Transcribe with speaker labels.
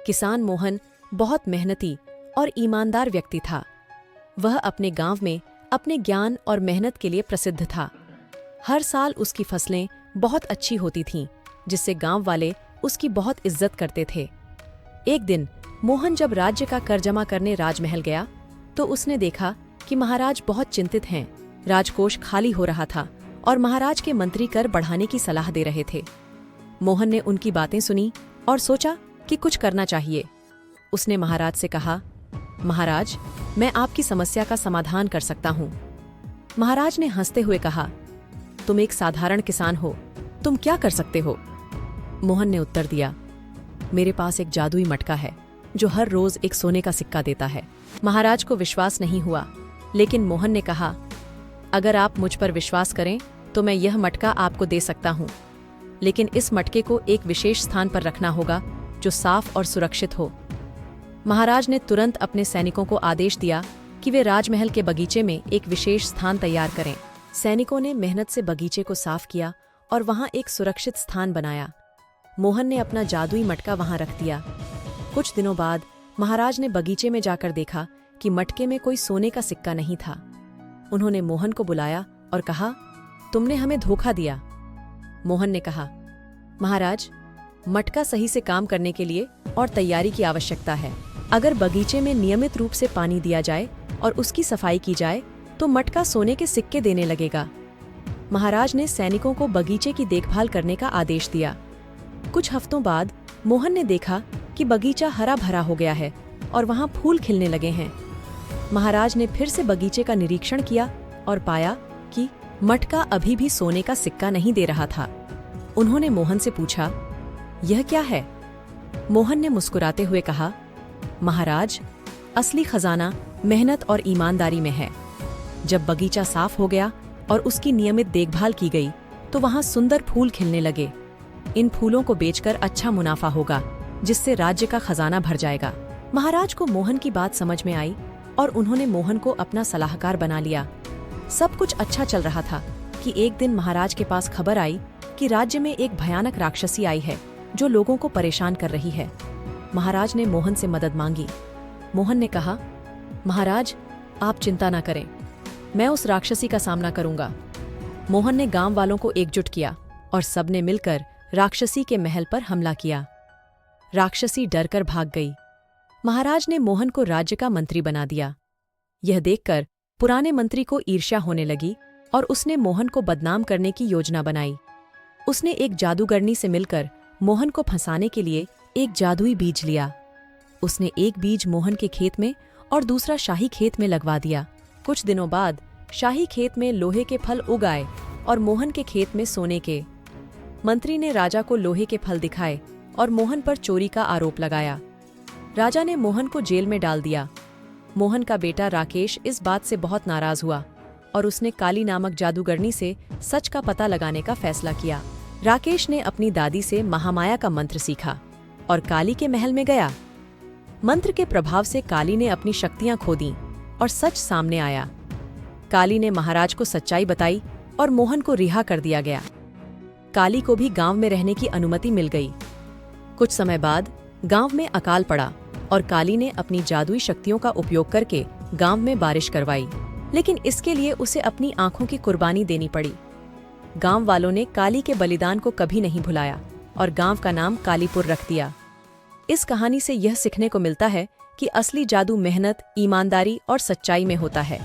Speaker 1: किसान मोहन बहुत मेहनती और ईमानदार व्यक्ति था। वह अपने गांव में अपने ज्ञान और मेहनत के लिए प्रसिद्ध था। हर साल उसकी फसलें बहुत अच्छी होती थीं, जिससे गांव वाले उसकी बहुत इज्जत करते थे। एक दिन मोहन जब राज्य का कर जमा करने राजमहल गया तो उसने देखा कि महाराज बहुत चिंतित हैं। राजकोष खाली हो रहा था और महाराज के मंत्री कर बढ़ाने की सलाह दे रहे थे। मोहन ने उनकी बातें सुनी और सोचा कि कुछ करना चाहिए। उसने महाराज से कहा, महाराज, मैं आपकी समस्या का समाधान कर सकता हूँ। महाराज ने हंसते हुए कहा, तुम एक साधारण किसान हो, तुम क्या कर सकते हो? मोहन ने उत्तर दिया, मेरे पास एक जादुई मटका है जो हर रोज एक सोने का सिक्का देता है। महाराज को विश्वास नहीं हुआ, लेकिन मोहन ने कहा, अगर आप मुझ पर विश्वास करें तो मैं यह मटका आपको दे सकता हूँ, लेकिन इस मटके को एक विशेष स्थान पर रखना होगा जो साफ और सुरक्षित हो। महाराज ने तुरंत अपने सैनिकों को आदेश दिया कि वे राजमहल के बगीचे में एक विशेष स्थान तैयार करें। सैनिकों ने मेहनत से बगीचे को साफ किया और वहां एक सुरक्षित स्थान बनाया। मोहन ने अपना जादुई मटका वहां रख दिया। कुछ दिनों बाद महाराज ने बगीचे में जाकर देखा कि मटके में कोई सोने का सिक्का नहीं था। उन्होंने मोहन को बुलाया और कहा, तुमने हमें धोखा दिया। मोहन ने कहा, महाराज, मटका सही से काम करने के लिए और तैयारी की आवश्यकता है। अगर बगीचे में नियमित रूप से पानी दिया जाए और उसकी सफाई की जाए तो मटका सोने के सिक्के देने लगेगा। महाराज ने सैनिकों को बगीचे की देखभाल करने का आदेश दिया। कुछ हफ्तों बाद मोहन ने देखा कि बगीचा हरा भरा हो गया है और वहां फूल खिलने लगे हैं। महाराज ने फिर से बगीचे का निरीक्षण किया और पाया कि मटका अभी भी सोने का सिक्का नहीं दे रहा था। उन्होंने मोहन से पूछा, यह क्या है? मोहन ने मुस्कुराते हुए कहा, महाराज, असली खजाना मेहनत और ईमानदारी में है। जब बगीचा साफ हो गया और उसकी नियमित देखभाल की गई तो वहां सुंदर फूल खिलने लगे। इन फूलों को बेचकर अच्छा मुनाफा होगा, जिससे राज्य का खजाना भर जाएगा। महाराज को मोहन की बात समझ में आई और उन्होंने मोहन को अपना सलाहकार बना लिया। सब कुछ अच्छा चल रहा था कि एक दिन महाराज के पास खबर आई कि राज्य में एक भयानक राक्षसी आई है जो लोगों को परेशान कर रही है। महाराज ने मोहन से मदद मांगी। मोहन ने कहा, महाराज, आप चिंता न करें, मैं उस राक्षसी का सामना करूंगा। मोहन ने गांव वालों को एकजुट किया और सबने मिलकर राक्षसी के महल पर हमला किया। राक्षसी डरकर भाग गई। महाराज ने मोहन को राज्य का मंत्री बना दिया। यह देखकर पुराने मंत्री को ईर्ष्या होने लगी और उसने मोहन को बदनाम करने की योजना बनाई। उसने एक जादूगरनी से मिलकर मोहन को फंसाने के लिए एक जादुई बीज लिया। उसने एक बीज मोहन के खेत में और दूसरा शाही खेत में लगवा दिया। कुछ दिनों बाद शाही खेत में लोहे के फल उग आए और मोहन के खेत में सोने के। मंत्री ने राजा को लोहे के फल दिखाए और मोहन पर चोरी का आरोप लगाया। राजा ने मोहन को जेल में डाल दिया। मोहन का बेटा राकेश इस बात से बहुत नाराज हुआ और उसने काली नामक जादूगरनी से सच का पता लगाने का फैसला किया। राकेश ने अपनी दादी से महामाया का मंत्र सीखा और काली के महल में गया। मंत्र के प्रभाव से काली ने अपनी शक्तियां खो दीं और सच सामने आया। काली ने महाराज को सच्चाई बताई और मोहन को रिहा कर दिया गया। काली को भी गांव में रहने की अनुमति मिल गई। कुछ समय बाद गांव में अकाल पड़ा और काली ने अपनी जादुई शक्तियों का उपयोग करके गांव में बारिश करवाई, लेकिन इसके लिए उसे अपनी आंखों की कुर्बानी देनी पड़ी। गांव वालों ने काली के बलिदान को कभी नहीं भुलाया और गांव का नाम कालीपुर रख दिया। इस कहानी से यह सीखने को मिलता है कि असली जादू मेहनत, ईमानदारी और सच्चाई में होता है।